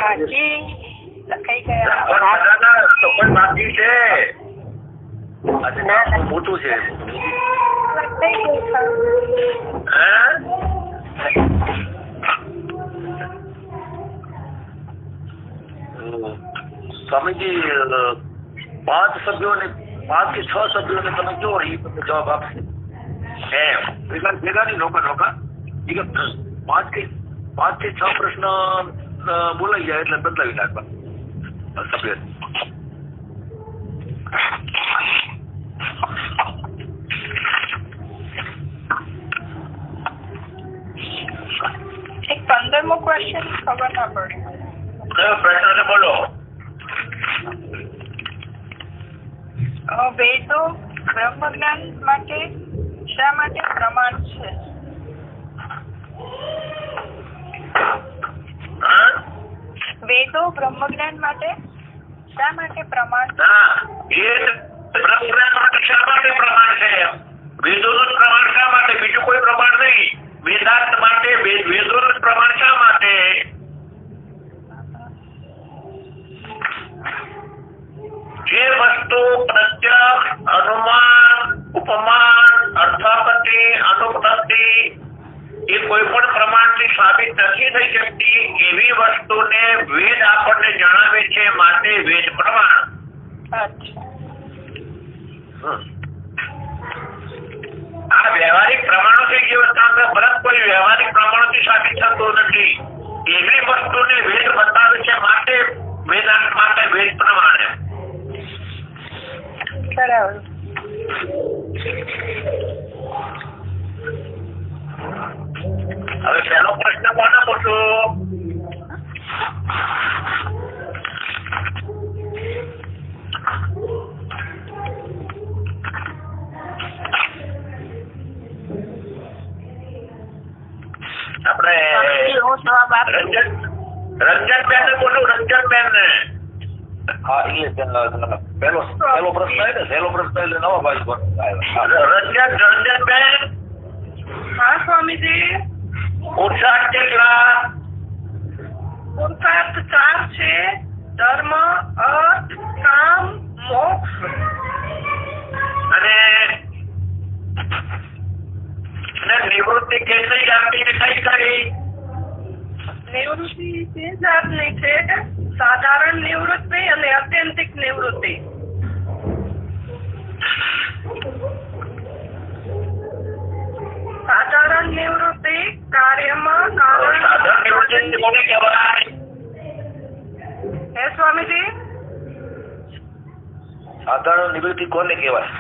હાજી લખાઈ ગયા. તો પણ બાકી છે. આજે નામ મોટું છે. લખાઈ ગયું. સ્વામીજી 5 સભ્યોને 5 કે 6 સભ્યોને તમે જો એ જવાબ આપશે એમ ભેગા નહીં નોકા 5 કે 6 પ્રશ્ન બોલાઈ જાય એટલે બદલાવી નાખવા સભ્ય. એક 15મો ક્વેશ્ચન ખબર ના પડી. કયો પ્રશ્ન છે બોલો. વેદો બ્રહ્મ જ્ઞાન માટે શા માટે પ્રમાણ છે? વેદો બ્રહ્મ જ્ઞાન માટે શા માટે પ્રમાણ છે? બ્રહ્મ જ્ઞાન માટે શા માટે પ્રમાણ છે? વેદોનું પ્રમાણ શા માટે? બીજું કોઈ પ્રમાણ નહીં. વેદાંત માટે વેદોનું પ્રમાણ શા માટે? જે વસ્તુ પ્રત્યક્ષ અનુમાન ઉપમાન અર્થાપત્તિ અનુપત્તિ એ કોઈ પણ પ્રમાણથી સાબિત નથી થઈ શકતી એવી વસ્તુને વેદ આપણને જણાવે છે માટે વેદ પ્રમાણ. આ વ્યવહારિક પ્રમાણોથી જે બરાબર કોઈ વ્યવહારિક પ્રમાણોથી સાબિત થતું નથી એવી વસ્તુને વેદ બતાવે છે માટે વેદાંત માટે વેદ પ્રમાણ. બરાબર. હવે પહેલો પ્રશ્ન કોને પૂછો? આપણે રંજનબેન ને બોલું. રંજનબેન ને હા એ પેલો પ્રશ્ન ને સહેલો પ્રશ્ન એટલે નવા બાજુ રંજનબેન. હા સ્વામીજી. પુરુષાર્થ કેટલા? પુરુષાર્થ 4 છે. ધર્મ અર્થ કામ મોક્ષ. અને નિવૃત્તિ કેટલી જાતની કઈ કરી? નિવૃત્તિ 2 જાતની છે. સાધારણ નિવૃત્તિ અને અત્યંતિક નિવૃત્તિ. સાધારણ નિવૃત્તિ કાર્યમાં કારણ. સાધારણ નિવૃત્તિ કોને કહેવાય? હે સ્વામીજી? સાધારણ નિવૃત્તિ કોને કહેવાય?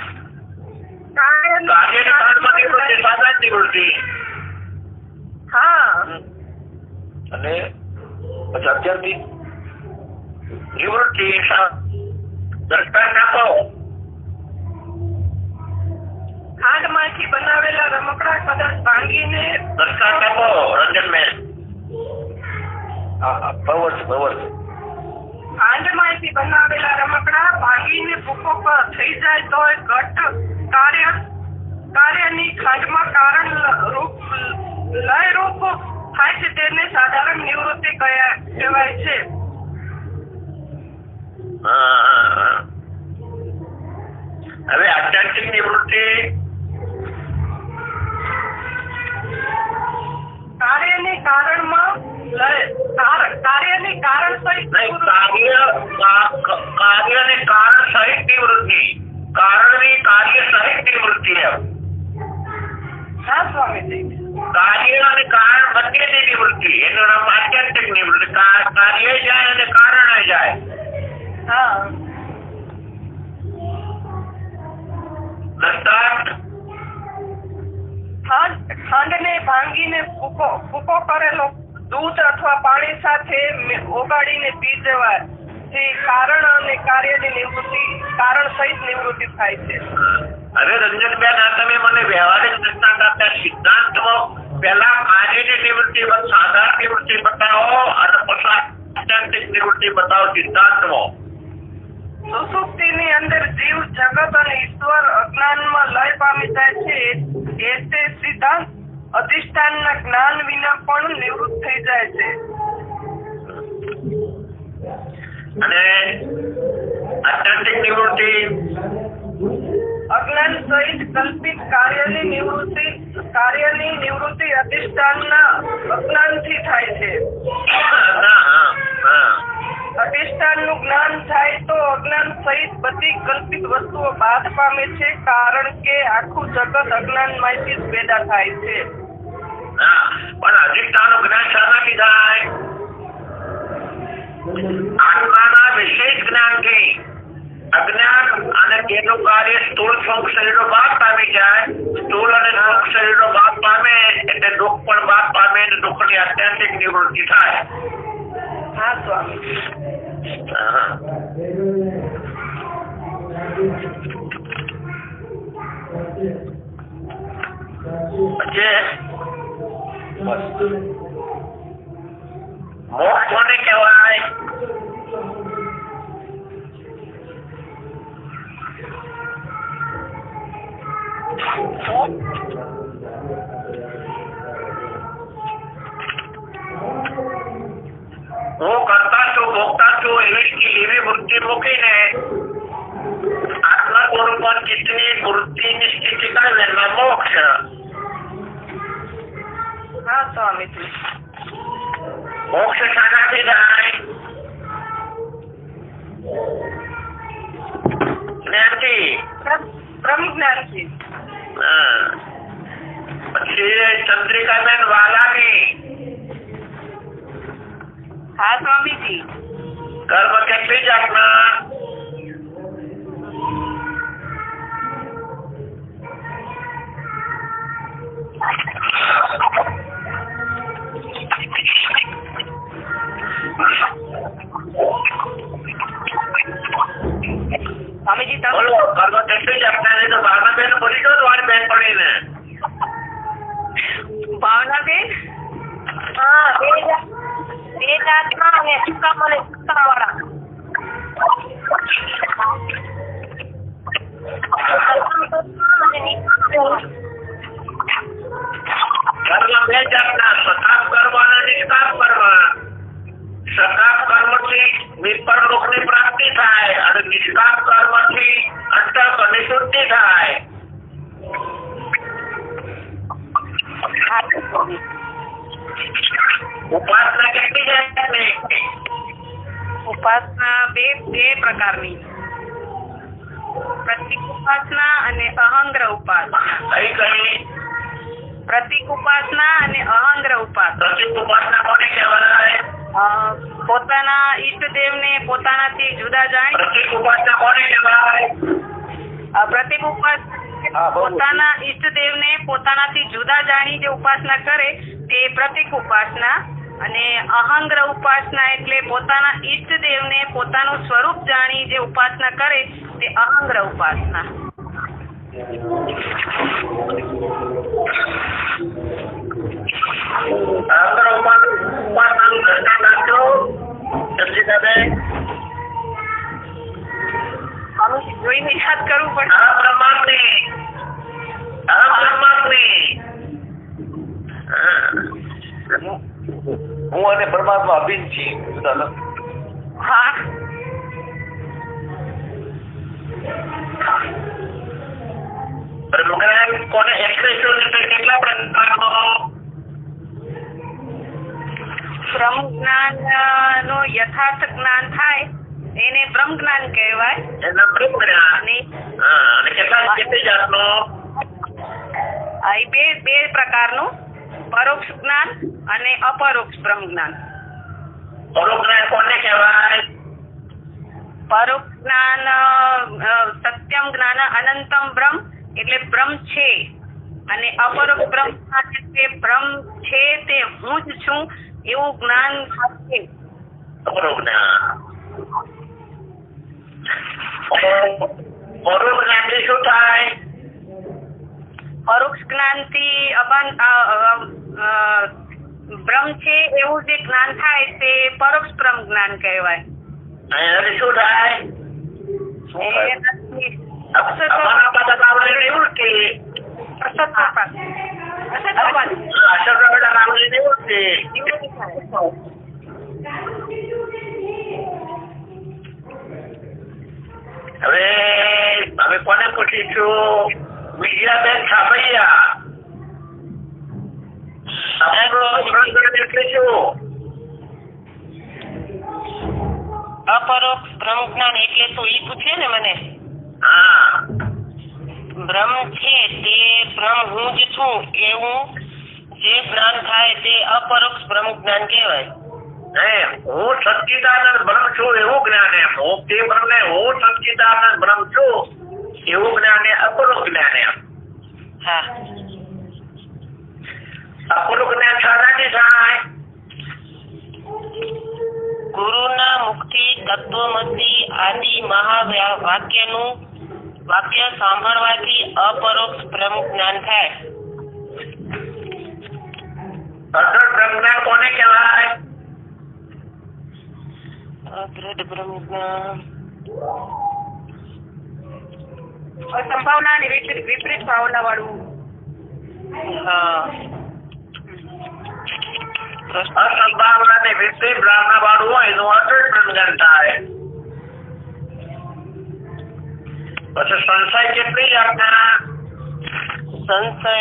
કાર્યની કાળમાં નિવૃત્તિ સાધારણ નિવૃત્તિ. હા. અને પછી અત્યારથી નિવૃત્તિ દ્રષ્ટાંત આપો. ખાંડમાંથી બનાવેલા રમકડા કદાચ ભાંગીને. દ્રષ્ટાંત આપો રંજનબેન. હા બરોબર. ખાંડમાંથી બનાવેલા રમકડા ભાંગીને ભૂકો થઈ જાય તો ઘટ કાર્યની ખાંડમાં કારણ રૂપ લય રૂપ થાય છે તેને સાધારણ નિવૃત્તિ કહેવાય છે. હવે આત્યંતિક નિવૃત્તિ કાર્યની કારણમાં કાર્યની કારણ સહિત કાર્યને કારણ સહિત નિવૃત્તિ. કારણની કાર્ય સહિત નિવૃત્તિ. હા સ્વામીજી. કાર્ય અને કારણ બંનેની નિવૃત્તિ એનું નામ આત્યંતિક નિવૃત્તિ. કાર્ય જાય અને કારણ જાય. હા. દ્રષ્ટાંત ખાંડને ભાંગીને ભૂકો કરેલો દૂધ અથવા પાણી સાથે ઓગાળીને પી જવાથી કારણ અને કાર્યની નિવૃત્તિ કારણ સહિત નિવૃત્તિ થાય છે. અરે રંજનબેન આ તમે મને વ્યવહારિક દ્રષ્ટાંત આપ્યા. સિદ્ધાંતમાં પહેલા કાર્યની નિવૃત્તિ સાધારણ નિવૃત્તિ બતાવો અને પછી આત્યંતિક નિવૃત્તિ બતાવો સિદ્ધાંતમાં. સુષુપ્તિની અંદર જીવ જગત અને ઈશ્વર અજ્ઞાનમાં લય પામી જાય છે એ તે સિદ્ધાંત અધિષ્ઠાનના જ્ઞાન વિના પણ નિવૃત્ત થઈ જાય છે. અને આત્યંતિક નિવૃત્તિ અજ્ઞાન સહિત કલ્પિત કાર્યની નિવૃત્તિ અધિષ્ઠાનના અજ્ઞાનથી થાય છે. અધિષ્ઠાનનું જ્ઞાન થાય તો અજ્ઞાન સહિત બધી કલ્પિત વસ્તુઓ બાદ પામે છે, કારણ કે આખું જગત અજ્ઞાનમાંથી જ પેદા થાય છે. પણ અધિષ્ઠાનનું જ્ઞાન શાનાથી થાય? આત્માના વિશેષ જ્ઞાનથી. અજ્ઞાન અને તેનું કાર્ય સ્થૂળ સૂક્ષ્મ શરીરો બાદ પામી જાય. સ્થૂળ અને સૂક્ષ્મ શરીરો બાદ પામે એટલે દુઃખ પણ બાદ પામે અને દુઃખની આત્યંતિક નિવૃત્તિ થાય. હા સ્વામી. મોક્ષ કોને કહેવાય? હું કરતા છું, ભોગતા છું એવી વૃત્તિ મૂકીને આત્મા સ્વરૂપ ચિત્તની વૃત્તિની સ્થિતિ કરે ને મોક્ષ. હા સ્વામીજી. મોક્ષ શાનાથી થાય? જ્ઞાનથી. બ્રહ્મ જ્ઞાનથી. પછી ચંદ્રિકાબેન વાલાની. હા સ્વામીજી. કર્મ કેટલી જાતના? સ્વામીજી તમે બોલો, કર્મ કેટલી જાતના? નહીં તો ભાવનાબેન બોલી દો તમારી બેન પડીને. ભાવનાબેન? હા, બે જાતના અને સુકામ અને સુકાવાળા. કર્મ બે જાતના, સકામ કર્મ અને નિષ્કામ કર્મ. સકામ કર્મથી વિપર લોકની પ્રાપ્તિ થાય અને નિષ્કામ કર્મથી અંતઃકરણની શુદ્ધિ થાય. ઉપાસના કેટલી જાતની? ઉપાસના બે પ્રકારની. પ્રતિક ઉપાસના અને અહંગ્રહ ઉપાસના. કઈ? પ્રતિક ઉપાસના અને અહંગ્રહ ઉપાસના. પ્રતિક ઉપાસના કોને કહેવાય? પોતાના ઈષ્ટદેવને પોતાનાથી જુદા જાણી. પ્રતિક ઉપાસના કોને કહેવાય? પ્રતિક ઉપાસના પોતાના ઈષ્ટદેવને પોતાનાથી જુદા જાણી જે ઉપાસના કરે તે પ્રતિક ઉપાસના. અને અહંગ્રહ ઉપાસના એટલે પોતાના ઈષ્ટદેવને પોતાનું સ્વરૂપ જાણી જે ઉપાસના કરે તે અહંગ્રહ ઉપાસના. અહંગ્રહ ઉપાસનાનું દર્શન આપજો ચંદ્રિકાબેન. જોઈને યાદ કરવું પડે. અબ્રહ્માગ્નિ. હું અને પરમાત્મા અભિન્ન છીએ. હા. કોને કેટલા પ્રકારનો? બ્રહ્મ જ્ઞાન નું યથાર્થ જ્ઞાન થાય એને બ્રહ્મ જ્ઞાન કહેવાય. એના બ્રહ્મ જ્ઞાન. અને કેટલી જાતનો? બે પ્રકારનું, પરોક્ષ જ્ઞાન અને અપરોક્ષ બ્રહ્મ જ્ઞાન. પરોક્ષ જ્ઞાન કોને કહેવાય? પરોક્ષ જ્ઞાન સત્યમ જ્ઞાન અનંતમ બ્રહ્મ એટલે બ્રહ્મ છે, અને અપરોક્ષ બ્રહ્મ જ્ઞાન એટલે બ્રહ્મ છે તે હું જ છું એવું જ્ઞાન છે. પરોક્ષ જ્ઞાન. પરોક્ષ જ્ઞાનથી શું થાય? પરોક્ષ જ્ઞાનથી બ્રહ્મ છે એવું જે જ્ઞાન થાય તે પરોક્ષ બ્રહ્મ જ્ઞાન કહેવાય. એનાથી શું થાય? પછી છું વિજયાબેન છાપૈયા. એટલે શું? અપરોક્ષ બ્રહ્મ જ્ઞાન એટલે શું ઈ પૂછે ને મને. હા, બ્રહ્મ છે તે બ્રહ્મ હું જ છું એવું જે જ્ઞાન થાય તે અપરોક્ષ બ્રહ્મ જ્ઞાન કહેવાય. હું સચ્ચિદાનંદ બ્રહ્મ છું એવું જ્ઞાન. એમ તે બ્રહ્મને હું સચ્ચિદાનંદ બ્રહ્મ છું એવું જ્ઞાન એ અપરોક્ષ જ્ઞાન. એમ હા, અપરોક્ષ જ્ઞાન શાનાથી થાય? ગુરુના મુખથી તત્વમસી આદિ મહાવાક્યનું વાક્ય સાંભળવાથી અપરોક્ષ બ્રહ્મ જ્ઞાન થાય. અદ્વૈત બ્રહ્મ જ્ઞાન કોને કહેવાય? અદ્વૈત બ્રહ્મ જ્ઞાન સંભાવના અને વિપરીત ભાવના વાળું. હા, અસંભાવના ને વિપરીત ભાવના વાળું હોય એનું અદ્વૈત બ્રહ્મ જ્ઞાન થાય. પછી સંશય કેટલી જાતના? સંશય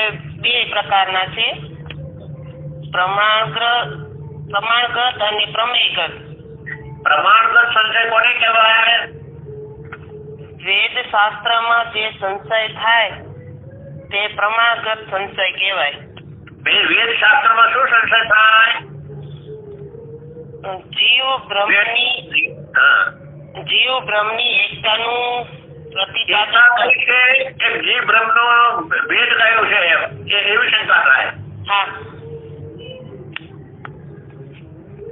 બે પ્રકારના છે, પ્રમાણગત અને પ્રમેયગત. પ્રમાણગત સંશય કોને કહેવાય? વેદ શાસ્ત્રમાં જે સંશય થાય તે પ્રમાણગત સંશય કહેવાય. વેદ શાસ્ત્રમાં શું સંશય થાય? જીવ બ્રહ્મની એકતાનું પ્રતિપાદન જીવ બ્રહ્મનો ભેદ કયો છે એવી શંકા થાય. હા,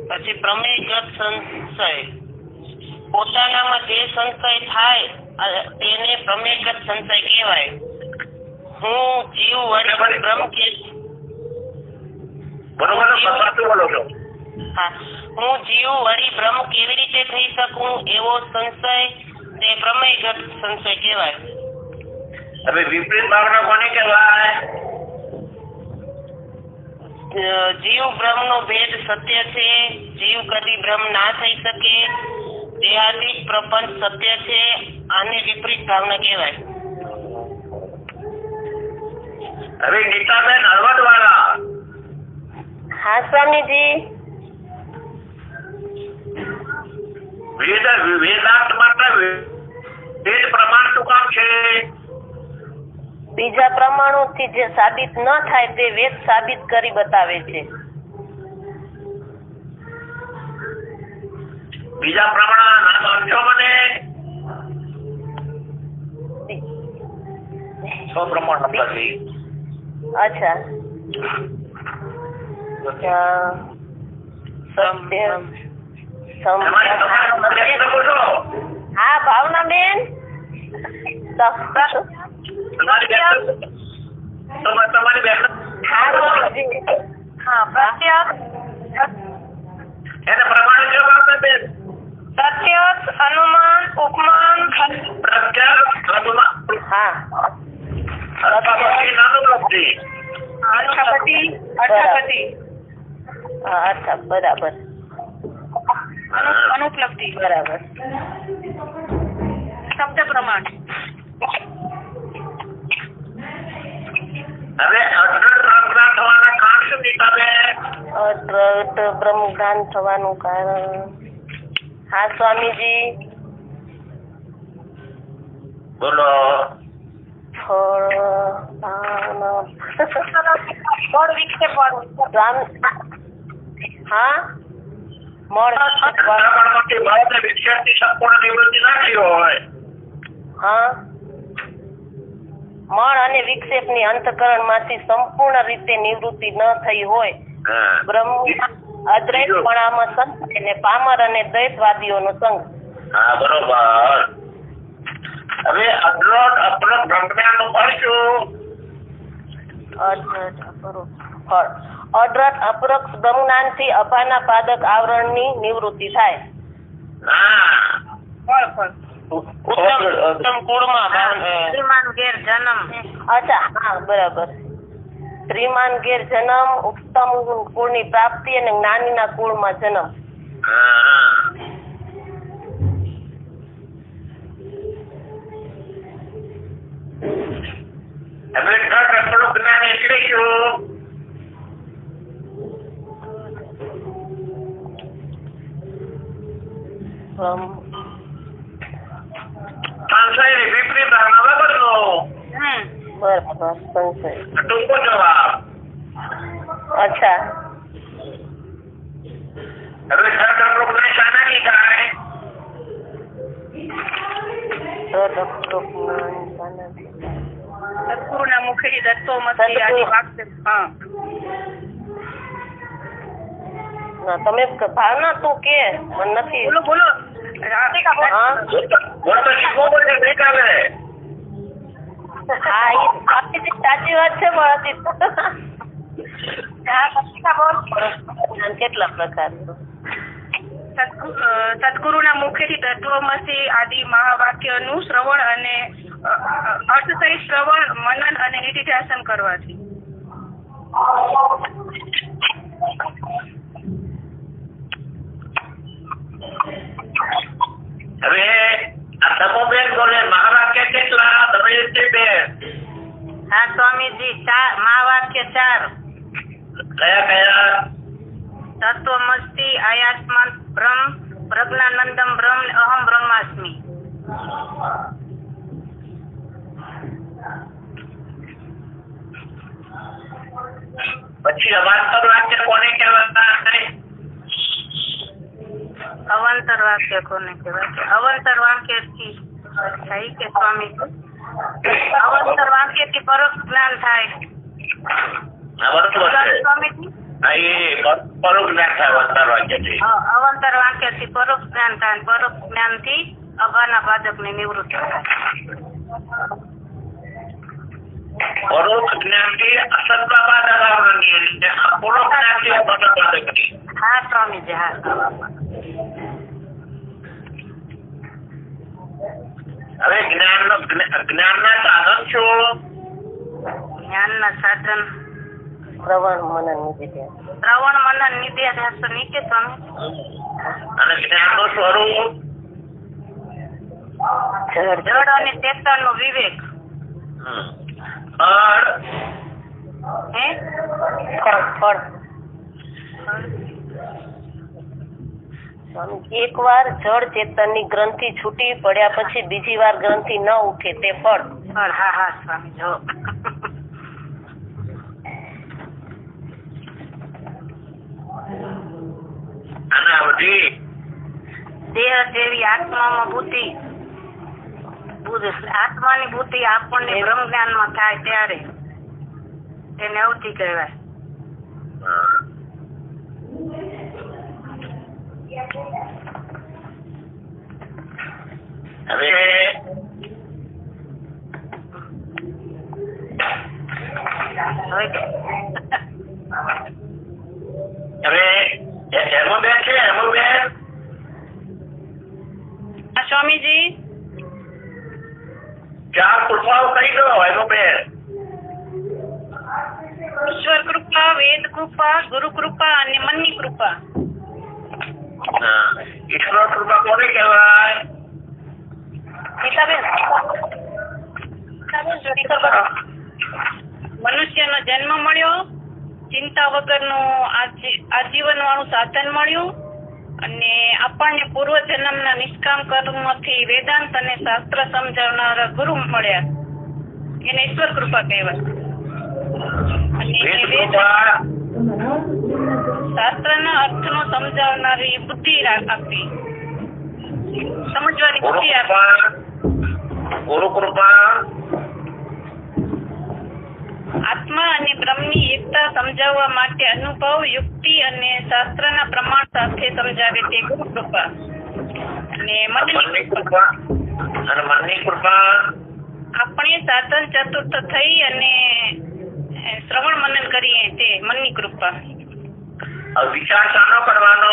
પછી પ્રમેયગત સંશય, પોતાનામાં જે સંશય થાય તેને પ્રમેયગત સંશય કહેવાય. હું જીવ વળી બ્રહ્મ કે બરોબર બોલો છો? હા, હું જીવ વળી બ્રહ્મ કેવી રીતે થઈ શકું એવો સંશય તે પ્રમેયગત સંશય કહેવાય. હવે વિપરીત ભાવના કોને કહેવાય? જીવ બ્રહ્મનો ભેદ સત્ય છે, જીવ કદી બ્રહ્મ ના થઈ શકે, દેહાતીત પ્રપંચ સત્ય છે, આને વિપરીત ભાવના કહેવાય. હવે નીતાબેન હળવદવાળા. હા સ્વામીજી. વેદાંત માટે વેદ પ્રમાણ શું કામ છે? બીજા પ્રમાણોથી જે સાબિત ન થાય તે વેદ સાબિત કરી બતાવે છે. બીજા પ્રમાણ ના સમજો મને. પ્રમાણ નંબર 2. અચ્છા, હા ભાવના બેન. તમારી બેન એને પ્રમાણ કેવું આપે બેન? પ્રત્યક્ષ, અનુમાન, ઉપમાન, પ્રત્યક્ષ, અનુમાન. હા, નાનુલબ્ધિ, અર્થાપતિ, અચ્છા, બરાબર. અનુપલબ્ધિ, બરાબર. શબ્દ પ્રમાણ. હવે અદ્વૈત બ્રહ્મજ્ઞાન થવાના કારણ શું નીતાબેન? અદ્વૈત બ્રહ્મજ્ઞાન થવાનું કારણ. હા સ્વામીજી. બોલો. ફળ વિક્ષેપ વાળું. હા, ભારતને વિક્ષેપની સંપૂર્ણ નિવૃત્તિ ના થઈ હોય. હા, મળ અને વિક્ષેપની અંતઃકરણમાંથી સંપૂર્ણ રીતે નિવૃત્તિ ન થઈ હોય. બ્રહ્મ અદ્વૈતપણામાં સંત અને પામર અને દ્વૈતવાદીઓનો સંઘ. હા, બરોબર. હવે અદ્વૈત અપરોક્ષ બ્રહ્મજ્ઞાનનું ફળ શું? અદ્વૈત અપરોક્ષ બ્રહ્મજ્ઞાનથી અભાના પાદક આવરણની નિવૃત્તિ થાય. ઉત્તમ કુળમાં શ્રીમાન ઘેર જન્મ. અચ્છા, હા, બરાબર. શ્રીમાન ઘેર જન્મ, ઉત્તમ કુળની પ્રાપ્તિ અને જ્ઞાનીના કુળમાં જન્મ. બ્રહ્મ સંશય વિપરીત ધારણા વગરનો બરાબર સંશય ટૂંકો જવાબ. અચ્છા હવે સદપ્રજ્ઞા શાનાથી થાય? સદગુરુના મુખેથી તત્વમસી આદિ વાક્ય. હા તમે ભાવના તું કે મને નથી બોલો બોલો. હા બોલ તો શીખવો પડશે ગઈકાલે. હા એ સાચી વાત છે પણ કેટલા પ્રકાર સદગુરુના મુખેથી તત્વમસી આદિ મહાવાક્યનું શ્રવણ અને અર્થ સહિત શ્રવણ મનન અને નિધિધ્યાસન કરવાથી. હવે આ તમોબેન બોલે મહાવાક્ય કેટલા? દમયંતીબેન હા સ્વામીજી 4 મહાવાક્ય 4 કયા કયા? તત્વમસ્તિ આયાત્મા બ્રહ્મ પ્રજ્ઞાનંદમ બ્રહ્મ અહમ બ્રહ્માસ્મિ. પછી અવાંતર વાક્ય કોને કહેવાય? અવંતર વાક્ય કોને કહેવાય? અવંતર વાક્ય થી થાય કે સ્વામી અવંતર વાક્ય થી પરોક્ષ જ્ઞાન થાય. હા બરોબર છે. સ્વામીજી હા એ પરોક્ષ જ્ઞાન થાય અવંતર વાક્યથી. અવંતર વાક્ય થી પરોક્ષ જ્ઞાન થાય. પરોક્ષ જ્ઞાન થી અભાના બાધક ની નિવૃત્તિ થાય. પરોક્ષ જ્ઞાનથી અસત્તા બાધકની અને અપરોક્ષ જ્ઞાનથી અપરોક્ષ બાધકની. હા સ્વામીજી હા. હવે જ્ઞાનના સાધન શું? જ્ઞાનના સાધન શ્રવણ મનન નિધિધ્યાસન નીચે સ્વામી. અને જ્ઞાનનું સ્વરૂપ જડ અને ચેતન નું વિવેક. હે ફળ એક વાર જળ ચેતન ની ગ્રંથિ છૂટી પડ્યા પછી બીજી વાર ગ્રંથિ ન ઉઠે તે ફળ. હા હા સ્વામી જો અને આ બધી દેહ જેવી આત્મામાં બુદ્ધિ આત્માની બુદ્ધિ આપણને બ્રહ્મ જ્ઞાન માં થાય ત્યારે તેને અવધિ કહેવાય. હવે હેમુબેન છે હેમુબેન સ્વામીજી 4 કૃપાઓ કહી દો હેમુબેન. ઈશ્વર કૃપા, વેદ કૃપા, ગુરુ કૃપા અને મનની કૃપા. ઈશ્વર કૃપા કોને કહેવાય? મનુષ્યનો જન્મ મળ્યો, ચિંતા વગરનું આજીવન વાળું સાધન મળ્યું અને આપણને પૂર્વ જન્મના નિષ્કામ કર્મથી વેદાંત અને શાસ્ત્ર સમજાવનારા ગુરુ મળ્યા. એને ઈશ્વર કૃપા કહેવાય. અને શાસ્ત્રના અર્થનો સમજાવનારી બુદ્ધિ આપી, સમજવાની બુદ્ધિ આપી. ગુરુ કૃપા આત્મા અને બ્રહ્મની એકતા સમજાવવા માટે અનુભવ, યુક્તિ અને શાસ્ત્રના પ્રમાણ સાથે સમજાવે તે ગુરુ કૃપા. અને મનની કૃપા અને મનની કૃપા આપણે સાધન ચતુર્થ થઈ અને શ્રવણ મનન કરીએ તે મનની કૃપા. વિચાર શાનો કરવાનો?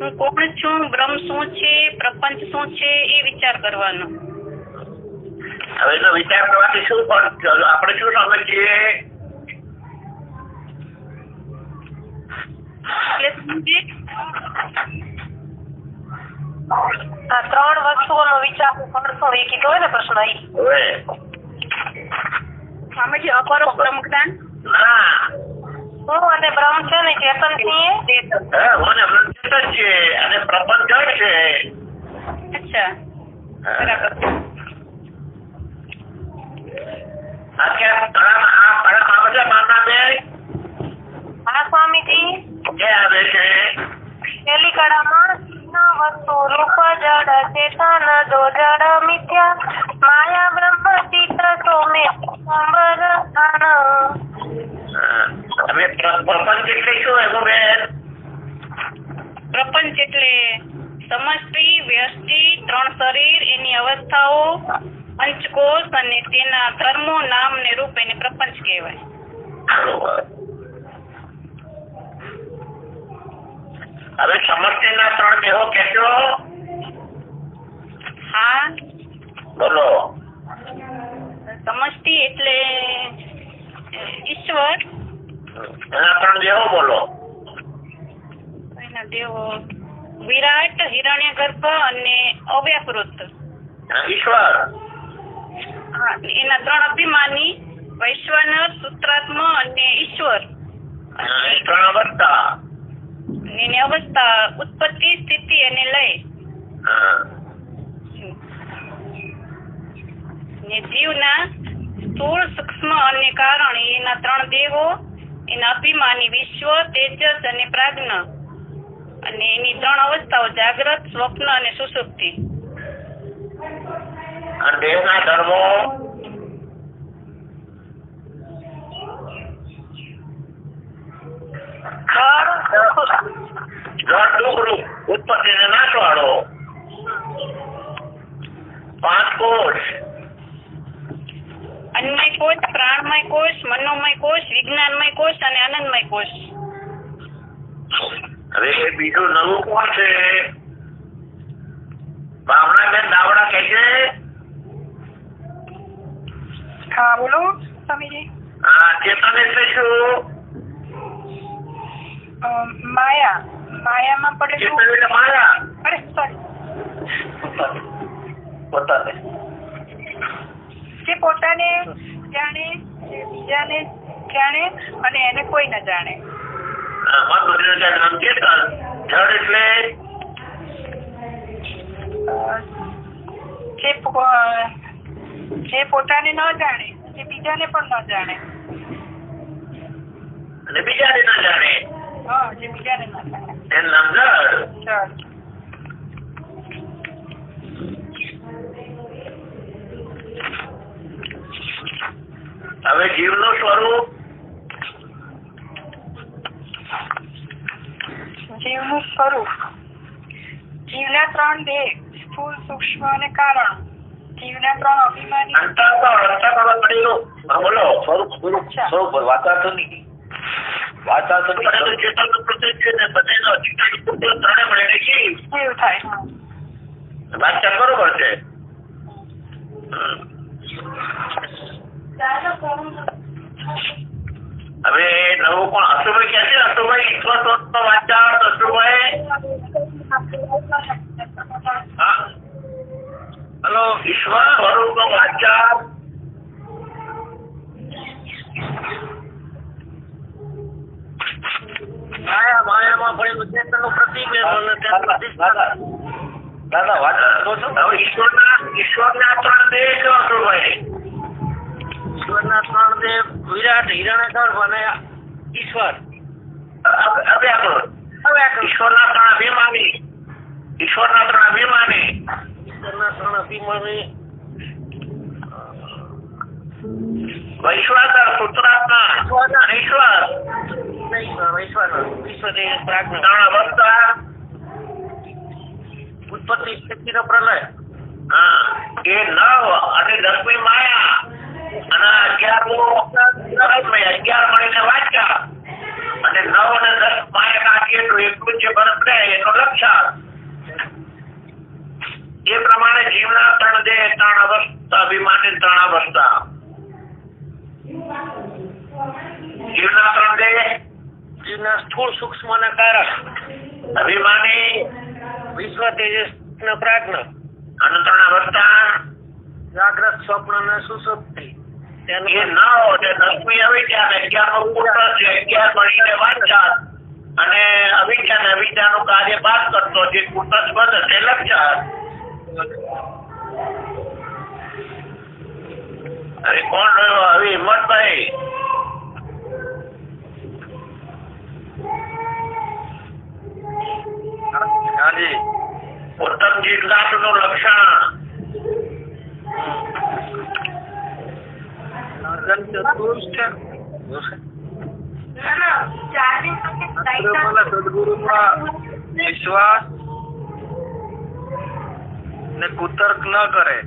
હું કોણ છું, બ્રહ્મ શું છે, પ્રપંચ શું છે એ વિચાર કરવાનો. હવે તો વિચાર કરવાથી શું આપણે શું સમજીએ? આ 3 વસ્તુઓનો વિચાર કરશો એ કીધો હોય ને પ્રશ્ન અહીં. સ્વામીજી અપરોક્ષ બ્રહ્મ જ્ઞાન હું અને બ્રહ્મ છે ને ચેતન છીએ. ચેતન છે બરાબર. અત્યારે તળાવમાં આ પડક આવે છે મામના બે હા સ્વામીજી. કે આવે છે પેલી કળામાં વસ્તુ રૂપ જડ ચેતન દો જડ મિથ્યા માયા બ્રહ્મ ચિત્ત સોમે અંબર સ્થાન. હવે પ્રપંચ એટલે શું એનું બેન? પ્રપંચ એટલે સમષ્ટિ વ્યષ્ટિ ત્રણ શરીર એની અવસ્થાઓ પંચકોશ અને તેના ધર્મો નામ ને રૂપ એને પ્રપંચ કહેવાય. બરોબર. હવે સમષ્ટિના ત્રણ દેહો કહેશો? હા. બોલો. સમષ્ટિ એટલે ઈશ્વર. એના ત્રણ દેહો બોલો. એના દેવો વિરાટ હિરણ્યગર્ભ અને અવ્યાકૃત. ઈશ્વર. હા, એના ત્રણ અભિમાની વૈશ્વાનર સૂત્રાત્મા અને ઈશ્વર. ત્રણ અવસ્થા. એની અવસ્થા ઉત્પત્તિ સ્થિતિ અને લય. ને જીવના સ્થૂળ સૂક્ષ્મ અને કારણ એના ત્રણ દેહો એના અભિમાની વિશ્વ તેજસ અને પ્રાજ્ઞ અને એની ત્રણ અવસ્થાઓ જાગ્રત સ્વપ્ન અને સુષુપ્તિ. અને દેહના ધર્મો ઉત્પત્તિ ને નાશ વાળો. પાંચ કોષ અન્નમય કોષ પ્રાણમય કોષ મનોમય કોષ વિજ્ઞાનમય કોષ અને આનંદમય કોષ. હવે એ બીજું નવું કોણ છે? બામણાબેન દાવડા કે છે. હા બોલો સ્વામીજી. હા, ચેતન એટલે શું? માયા. માયામાં પડેલું. ચેતન એટલે માયા. અરે સોરી. પોતાને જે પોતાને જાણે, જે બીજાને જાણે અને એને કોઈ ન જાણે. મન બુદ્ધિ નામ ચેતન. જડ એટલે જે પોતાને ન જાણે, જે બીજાને પણ ન જાણે. અને બીજાને ના જાણે હા, જે બીજાને ન જાણે. એનું નામ જડ. ચાલ. હવે જીવનું સ્વરૂપ? જીવનું સ્વરૂપ. જીવના ત્રણ દેહ સ્થૂળ સૂક્ષ્મ અને કારણ. જીવના ત્રણ અભિમાની. બોલો. સ્વરૂપ વાતાવરણ નહીં. વાતાવરણ ચેતન પ્રત્યે ને બધાનો અધિકાર ત્રણે મળીને જીવ થાય. વાંચન બરોબર છે. હવે નવું કોણ? અશુભાઈ ક્યાં છે? અશુભાઈ ઈશ્વર વાંચન. અશુભાઈ હલો. ઈશ્વર સ્વરૂપ નો વાંચન. માયામાં પડેલું ચેતન નું પ્રતિબિંબ. દાદા વાંચન ઈશ્વરના ત્રણ દેહ છો અશુભાઈ? ઈશ્વરના ત્રણ દેહ વિરાટ હિરણ્યગર્ભ અને ઈશ્વર. ઈશ્વરના ત્રણ અભિમાની. ઈશ્વરના ત્રણ અભિમાની વૈશ્વાનર સૂત્રાત્મા અને ઈશ્વર. ત્રણ અવસ્થા ઉત્પત્તિ સ્થિતિ નો પ્રલય. હા, એ નવ અને 10મી માયા અને 11 મળીને વાંચા અને 9 અને 10 માયા નાખીએ તો એટલું જે બરફ રહે એનો લક્ષણ. એ પ્રમાણે જીવના ત્રણ દેહ ત્રણ અવસ્થા અભિમાની ત્રણ અવસ્થા. જીવના ત્રણ દેહ જીવના સ્થૂળ સૂક્ષ્મ અને કારણ. અભિમાની વિશ્વ તેજસ પ્રાજ્ઞ અને ત્રણ અવસ્થા જાગ્રત સ્વપ્ન અને સુષુપ્તિ. એ 9 અને 10મી અવિદ્યા અને 11નો પુત્ર છે. 11 મળીને વાંચા અને અવિદ્યાનું કાર્ય બાદ કરતો જે કુટસ્થ બને તે લક્ષણ. હવે કોણ રહ્યો? હવે હિંમતભાઈ. હાજી. ઉત્તમ જિજ્ઞાસુનું લક્ષણ. સાધન ચતુર્થ છે. સદગુરુમાં વિશ્વાસ ને કુતર્ક ન કરે.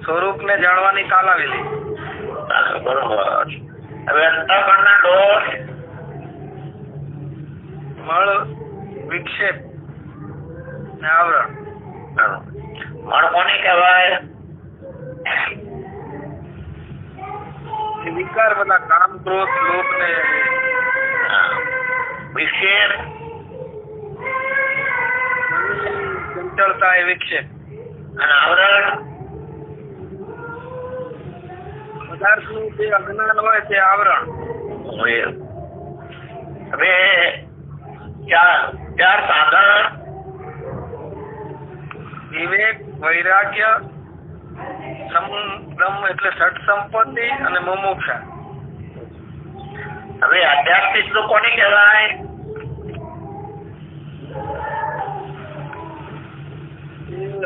સ્વરૂપ ને જાણવાની કાલાવેલી. બરોબર. હવે અંતઃકરણના દોષ. મળ વિક્ષેપ ને આવરણ. મળ કોને કહેવાય? વિકાર બધા કામ ક્રોધ લોભ ને વિક્ષેપ ચંચળતા એ વિક્ષેપ. અને આવરણ પદાર્થનું જે અજ્ઞાન હોય તે આવરણ. હવે ચાર સાધન. વિવેક, વૈરાગ્ય, બ્રહ્મ એટલે ષટ સંપત્તિ અને મુમુક્ષા. હવે આધ્યાત્મિક તો કોને કહેવાય?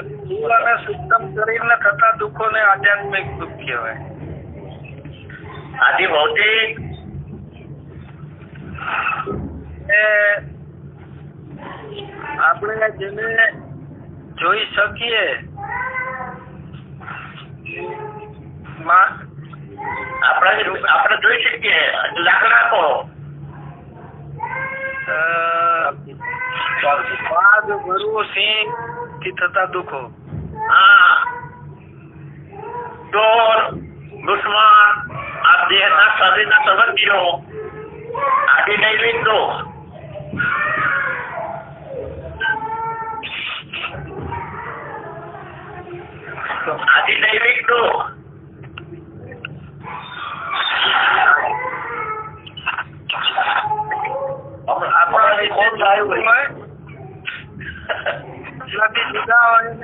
સ્થૂળ અને સૂક્ષ્મ શરીરને થતા દુઃખોને આધ્યાત્મિક દુઃખ કહેવાય. આદિ ભૌતિક આપણે જેને જોઈ શકીએ આપણે જોઈ શકીએ. લાકડા કહો. વાઘ, વરુ, સિંહ થી થતા દુઃખો. હા. ચોર, દુશ્મન, આ દેહના શરીરના સંબંધીઓ, આદિ દૈવિક દોષ. આદિ દૈવિક દોષ.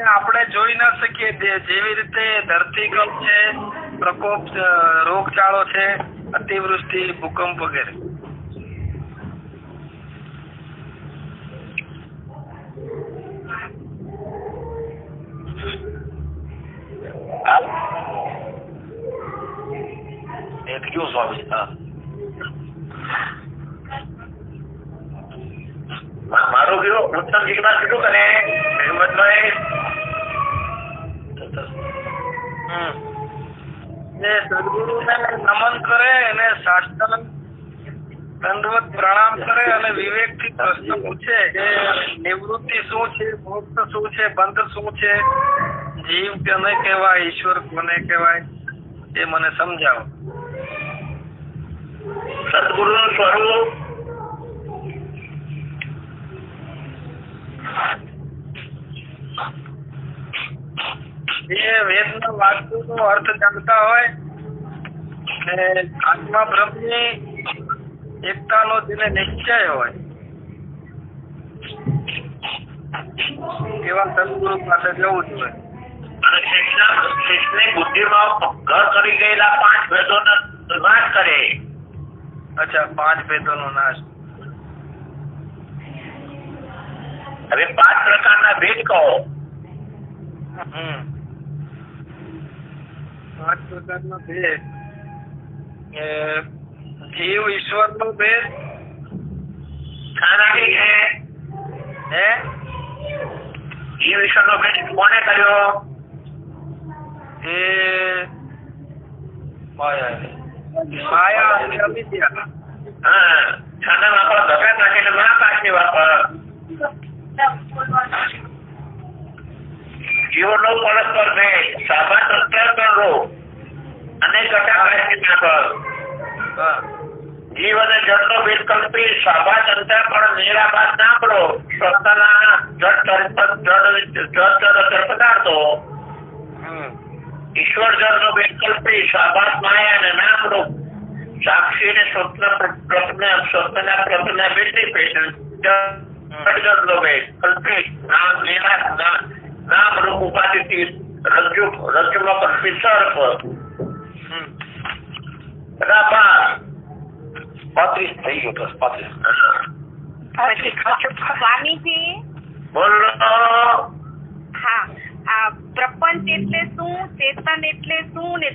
આપણે જોઈ ના શકીએ. જેવી રીતે ધરતીકંપ છે, પ્રકોપ, રોગચાળો છે, અતિવૃષ્ટિ, ભૂકંપ વગેરે. ક્યું સ્વામી? મારું કીધું ઉત્તમ જિજ્ઞાસ કીધું કે હિંમતભાઈ સદગુરુને નમન કરે અને સાષ્ટાંગ દંડવત પ્રણામ કરે અને વિવેક થી પ્રશ્ન પૂછે કે નિવૃત્તિ શું છે, મોક્ષ શું છે, બંધ શું છે, જીવ કોને કહેવાય, ઈશ્વર કોને કહેવાય, એ મને સમજાવો. સદગુરુનું સ્વરૂપ. જે વેદના વાસ્તુનો અર્થ જાણતા હોય ને આત્મા બ્રહ્મની એકતાનો જેને નિશ્ચય હોય એવા સદગુરુ પાસે જવું જોઈએ. અને શિષ્યની બુદ્ધિમાં ઘર કરી ગયેલા 5 ભેદોનો નાશ કરે. અચ્છા, 5 ભેદોનો નાશ. હવે 5 પ્રકારના ભેદ કહો. 5 પ્રકારના ભેદ. જીવ ઈશ્વર નો ભેદ. ખાનાની હે જીવ ઈશ્વર નો ભેદ કોને કર્યો? એ માયા અને અવિદ્યા. હા, ખાના વાપર ધગા નાખીને મહાકાશની વાપર. જીવનો પરસ્પર ભેદ, સાબા તંત્ર કરો અને ઘટાકાશની વાપર. જીવ અને જળનો ભેદ કલ્પી સાબા તંત્ર પણ નિરાબાદ ના કરો. સ્વતના જળ પદાર્થો ઈશ્વર જળનો ભેદ કલ્પી સાબાત માયા અને નામરૂપ સાક્ષી ને સ્વપ્નના પ્રપના ભેદની પેટર્ન નામ રૂપ ઉપાધિથી રજ્જુમાં કલ્પિત સર્પ. 35 થઈ ગયો બસ 35. સ્વામીજી બોલો. હા આ પ્રપંચ એટલે શું, ચેતન એટલે શું ને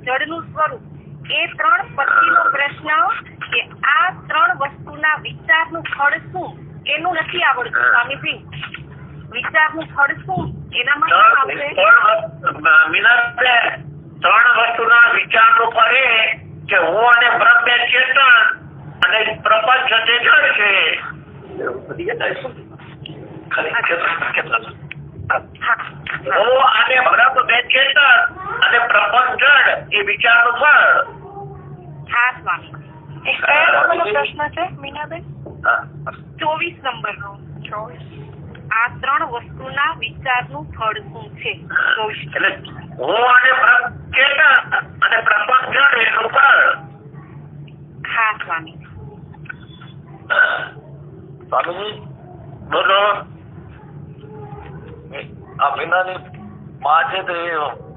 જડનું સ્વરૂપ, એ 3 પછીનો પ્રશ્ન કે આ 3 વસ્તુના વિચારનું ફળ શું એનું નથી આવડતું સ્વામીજી. વિચારનું ફળ શું એનામાં શું આવશે? મીનાબેન 3 વસ્તુના વિચારનું ફળ એ કે હું અને બ્રહ્મ એ ચેતન અને પ્રપંચ છે જડ છે. હું અને બ્રહ્મ બે ચેતન અને પ્રપંચ જડ એ વિચારનું ફળ. હા સ્વામી. એ કયા નંબરનો પ્રશ્ન છે મીનાબેન? 24 નંબરનો. આ 3 વસ્તુના વિચારનું ફળ શું છે? એટલે હું અને બ્રહ્મ ચેતન અને પ્રપંચ જડ એનું ફળ. હા સ્વામી. સ્વામીજી બોલો. આ વિનાની માં છે તો એ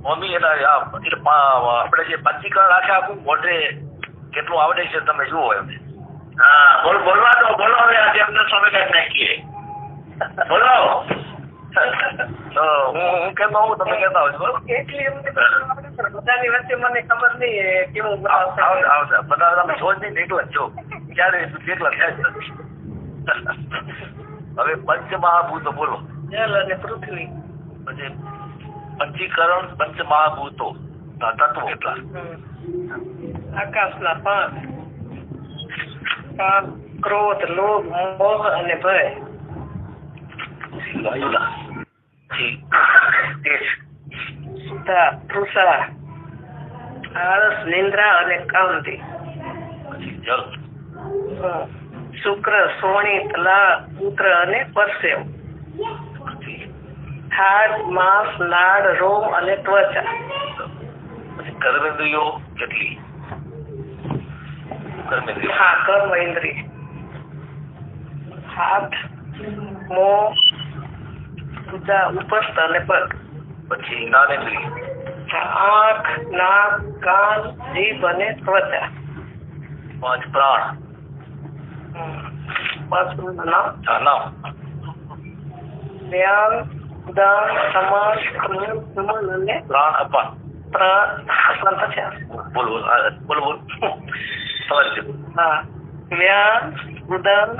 મમ્મી એના આપણે જે પંચીકરણ રાખ્યા આખું મોઢે કેટલું આવડે છે તમે જુઓ એમ. હા બોલવા દો. બોલો હવે આજે અમને સમય કાઢી નાખીએ. બોલો. હું કેતો હું તમે કેતા આવજો. એટલી બધાની વચ્ચે મને ખબર નહીં કેવું આવશે બધા તમે જો જ નહીં એકલા જ જો ક્યારે એકલા થયા જ નથી. હવે પંચમહાભૂતો બોલો. જલ અને પૃથ્વી. પછી પંચીકરણ પંચમહાભૂતો તત્વો કેટલા? આકાશના 5. કામ, ક્રોધ, લોભ, મોહ અને ભય. વાયુના સુધા, તૃષા, આળસ, નિંદ્રા અને કાંતિ. પછી જલ. શુક્ર, શોણિત, લાળ, મૂત્ર અને પરસેવ. હાડ, માંસ, નાડ, રોમ અને ત્વચા. પછી કર્મેન્દ્રિયો કેટલી? કર્મેન્દ્રિયો હા કર્મ ઇન્દ્રિય. હાથ, મોં, ભુજા, ઉપસ્થ અને પગ. પછી જ્ઞાનેન્દ્રિય. આંખ, નાક, કાન, જીભ અને ત્વચા. 5 પ્રાણ. 5 નામ. નામ ધ્યાન, ઉદાન, સમાસ, ક્રોધ, સમન અને પ્રાણ અપાન. પ્રાણ. પછી બોલ સમજ. હા વ્યાન, ઉદાન,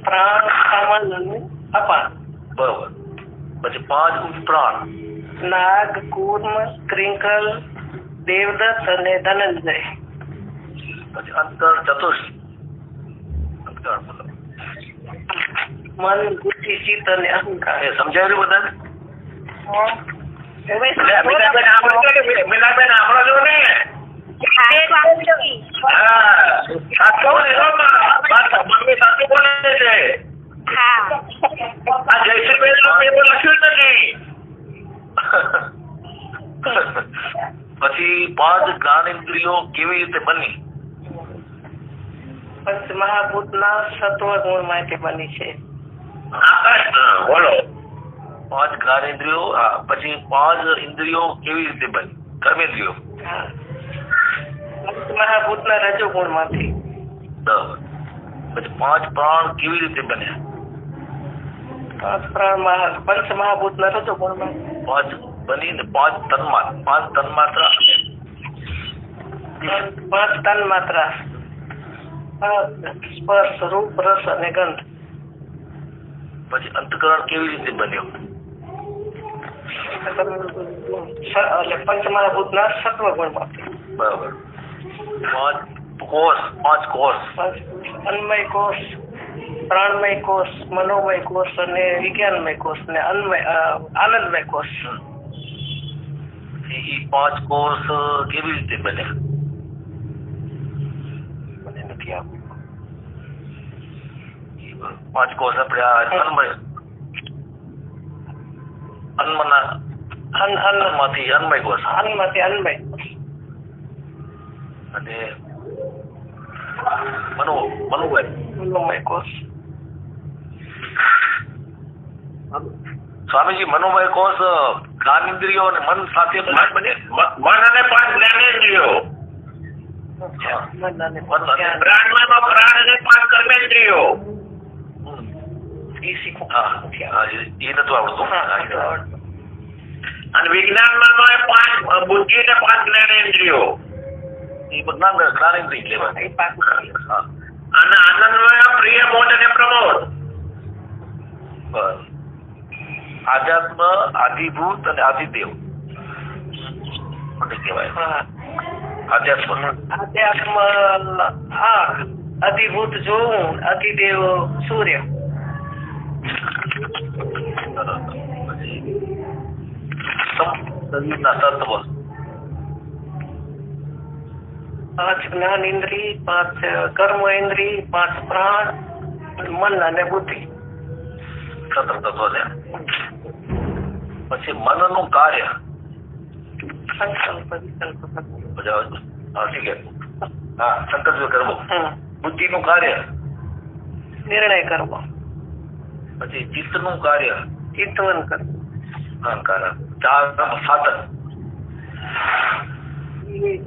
પ્રાણ, સમન અને અપાન. બરોબર. પછી 5 ઉપપ્રાણ. નાગ, કૂર્મ, ક્રિંકલ, દેવદત્ત અને ધનંજય. પછી અંતર ચતુર્થ. અંતર બોલો. મન, બુદ્ધિ, ચિત્ત અને અહંકાર. એ સમજાયું બધાને? હવે મીનાબેન આપણો જો ને સ્વામીજી. સાચું મમ્મી સાચું બોલે છે. હા આ જયશ્રીબેન નું પેપર લખ્યું જ નથી. પછી 5 જ્ઞાનેન્દ્રિયો કેવી રીતે બની? પંચમહાભૂતના સત્વ ગુણ માંથી બની છે. બોલો. 5 જ્ઞાનેન્દ્રિયો. પછી 5 ઇન્દ્રિયો કેવી રીતે બની? કર્મેન્દ્રિયો. પંચમહાભૂતના રજો ગુણ માંથી. બરાબર. પછી 5 પ્રાણ કેવી રીતે બન્યા? 5 પ્રાણ પંચમહાભૂતના રજો ગુણ માંથી. 5 બની ને 5 તન્માત્રા. 5 તન્માત્રા. 5 તન માત્રા. સ્પર્શ, રૂપ, રસ અને ગંધ. પછી અંતકરણ કેવી રીતે બન્યો? એટલે પંચમહાભૂતના સત્વ ગુણ માંથી. બરાબર. 5 કોષ. અન્નમય કોષ, પ્રાણમય કોષ, મનોમય કોષ અને વિજ્ઞાનમય કોષ ને આનંદમય કોષ. એ 5 કોષ કેવી રીતે બન્યા? મને નથી આવતું. 5 કોષ આપણે અન્નમાંથી અન્નમય કોષ. અન્નમાંથી અન્નમય અને મનોમય મનોમય કોષ. સ્વામીજી મનોમય કોષ જ્ઞાનેન્દ્રિયો અને મન સાથે બને. મન અને 5 જ્ઞાનેન્દ્રિયો, પ્રાણ અને 5 કર્મેન્દ્રિયો. એ નતું આવડતું. અને વિજ્ઞાનમાં 5 બુદ્ધિ અને 5 જ્ઞાનેન્દ્રિયો. એ બધા જ્ઞાનેન્દ્રિય કહેવાય. અને આનંદમય પ્રિય મોદ અને પ્રમોદ. બસ. આધ્યાત્મ, આધિભૂત અને આધિદેવ મને કહેવાય. આધ્યાત્મ અધિભૂત જોવું, અધિદેવ સૂર્ય. શરીરના તત્વ 5 જ્ઞાન ઇન્દ્રિય, 5 કર્મ ઇન્દ્રિય, 5 પ્રાણ, મન અને બુદ્ધિ. સતત તત્વ છે. પછી મનનું કાર્ય સંકલ્પ વિકલ્પ ઠીક છે. હા, સંકલ્પ કરવો. બુદ્ધિનું કાર્ય, નિર્ણય કરવો, પછી ચિત્તનું કાર્ય, ચિંતન કરવું, અહંકાર, સાધન.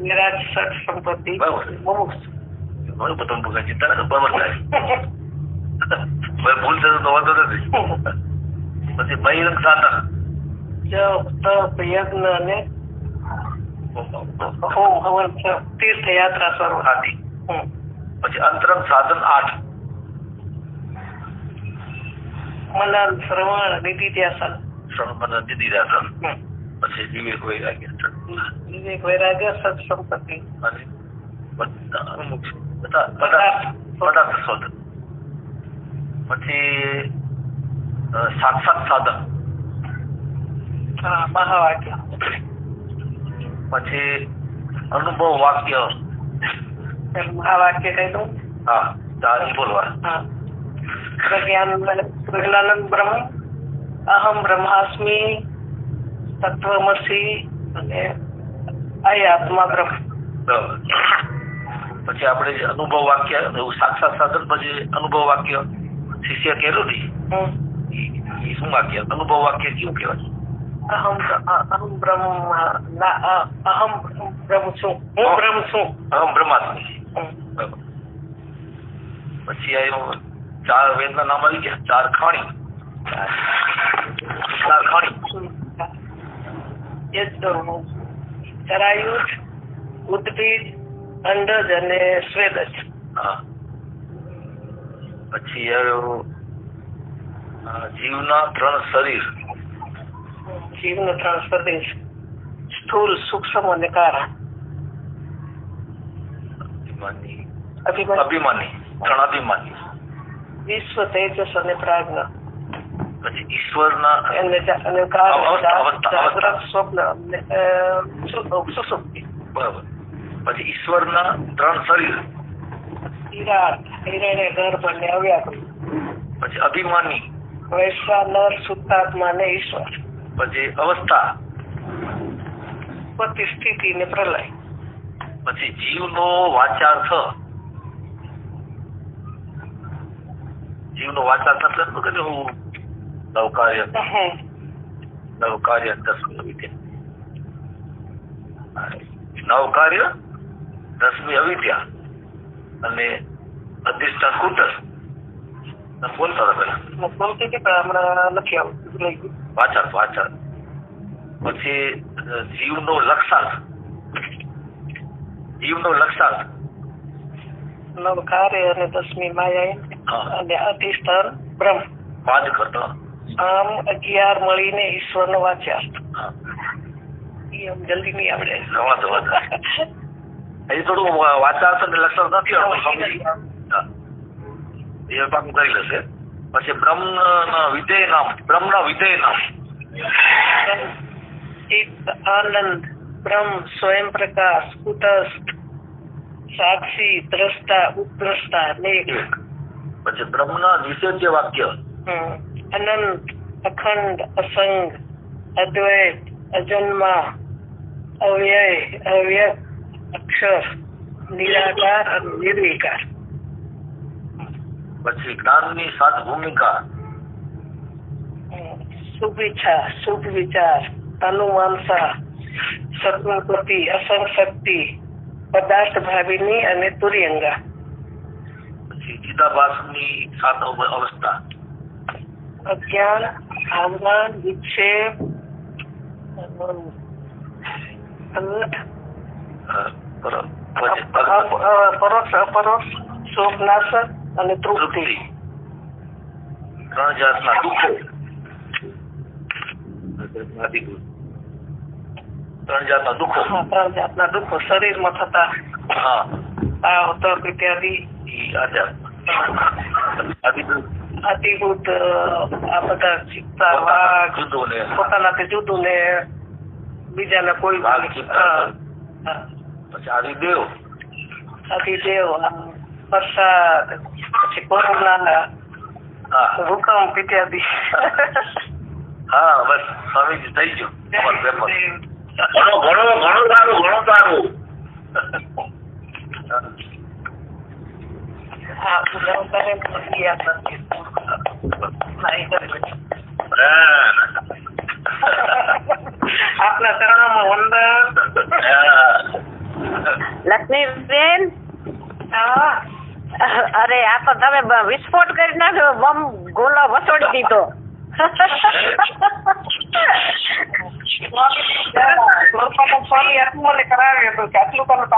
નિરાજ સત સંપત્તિ, બરાબર. મોક્ષ. ઘણું બધું ચિંતા ને બરાબર થાય. ભૂલ થશે તો વાંધો નથી. પછી બહિરંગ સાધન, જપ, તપ, યજ્ઞ અને હોમ હવન, તીર્થયાત્રા સર્વ. હાથી. પછી અંતરંગ સાધન 8, મનન, શ્રવણ, નિધિધ્યાસન. શ્રવણ નિધિધ્યાસન. પછી વિવેક વૈરાગ્ય વિવેક વૈરાગ્ય સત સંપત્તિ અને પદાર્થ શોધન. પછી સાક્ષાત સાધન, મહાવાક્ય. પછી અનુભવ વાક્ય. મહાવાક્ય કહી દઉં. હા, તારી બોલવા. પ્રજ્ઞાનંદ બ્રહ્મ, અહમ બ્રહ્માસ્મિ, તત્વમસી અને આત્મા બ્રહ્મ. બરાબર. પછી આપણે જે અનુભવ વાક્ય, એવું સાક્ષાત સાધન. પછી અનુભવ વાક્ય શિષ્ય કહેલું ને, એ શું વાક્ય? અનુભવ વાક્ય કેવું કહેવાય? અહમ બ્રહ્મ છું, હું બ્રહ્મ છું. અહમ બ્રહ્માસ્મિ. બરાબર. પછી આવ્યું 4 વેદના નામ આવી ગયા. 4 ખાણી. 4 ખાણી. ચરાયુષ, ઉદ્ભીજ, અંડજ અને સ્વેદજ. હા. પછી આવ્યું જીવના 3 શરીર. જીવનો 3 શરીર, સ્થૂલ, સૂક્ષ્મ અને કારણ. અભિમાની 3 અભિમાની. વિશ્વ, તેજસ અને પ્રાજ્ઞા. પછી ઈશ્વરના અને જાગ્રત, સ્વપ્ન અને સુષુપ્તિ. બરાબર. પછી ઈશ્વરના 3 શરીર. હિરણ્ય ગર્ભ અને અવ્યાકૃત. પછી અભિમાની, વૈશ્વાનર, શુદ્ધાત્મા અને ઈશ્વર. પછી અવસ્થા, ઉત્પત્તિ, સ્થિતિ ને પ્રલય. પછી જીવનો વાચાર્થ. જીવનો વાચાર્થ એટલે કે હું નવકાર્ય 10મી અવિદ્યા. નવકાર્ય 10મી અવિદ્યા અને અધિષ્ઠાન કુટસ. બોલતા હતા પેલા ગમતી હતી પણ હમણાં નથી આવતું. વાચાર્થ. પછી જીવનો લક્ષાર્થ. નવ કાર્ય અને 10મી માયા અને અધિષ્ઠાન બ્રહ્મ. 5 કરતા આમ 11 મળીને ઈશ્વર નો વાચ્યાર્થ. એ આમ જલ્દી નહીં આવડે. એ થોડું વાચાર્થ અને લક્ષાર્થ નથી આવડતું. એ પાકું કરી લેશે. પછી બ્રહ્મના વિધેય નામ. ચિત્ત, આનંદ, બ્રહ્મ, સ્વયં પ્રકાશ, કુટસ્થ, સાક્ષી, દ્રષ્ટા, ઉપદ્રષ્ટા, નેક. પછી બ્રહ્મના નિષેધ્ય વાક્ય. અનંત, અખંડ, અસંગ, અદ્વૈત, અજન્મા, અવ્યય, અવ્યક્ત, અક્ષર, નિરાકાર અને નિર્વિકાર. પછી જ્ઞાનની 7 ભૂમિકા. શુભ ઈચ્છા, શુભ વિચાર, તનુવાંસા, સત્વપતિ, અસંગ શક્તિ, પદાર્થ ભાવિની અને તુર્યંગા. પછી ચિદાભાસની 7 અવસ્થા. અજ્ઞાન, ભાવના, વિક્ષેપ, પરોક્ષ અપરોક્ષ, શોકનાશક અને તૃપ્તિ. 3 જાતના દુઃખો. 3 જાતના દુઃખો. હા, 3 જાતના દુઃખો શરીરમાં થતા હા, તાવ, તપ ઇત્યાદિ. ઈ અતિભૂત આ બધા ચિત્તા, વાઘ, જુદોને પોતાનાથી જુદું ને બીજાને કોઈ વાઘ, ચિત્તા. પછી આદિદેવ. અતિદેવ, વરસાદ, પછી કોરોના, હા ભૂકંપ ઇત્યાદિ. હા, બસ સ્વામીજી થઈ ગયું તમારું પેપર. ઘણું સારું હા, જવાબદારી નથી યાદ નથી. આપના ચરણોમાં વંદન. લક્ષ્મીબેન, હા, અરે આ તો તમે વિસ્ફોટ કરી નાખ્યો, બમ ગોલો વસોડી દીધો. સ્વામી આત્માને કરાવ્યો હતો કે આટલું કરો તો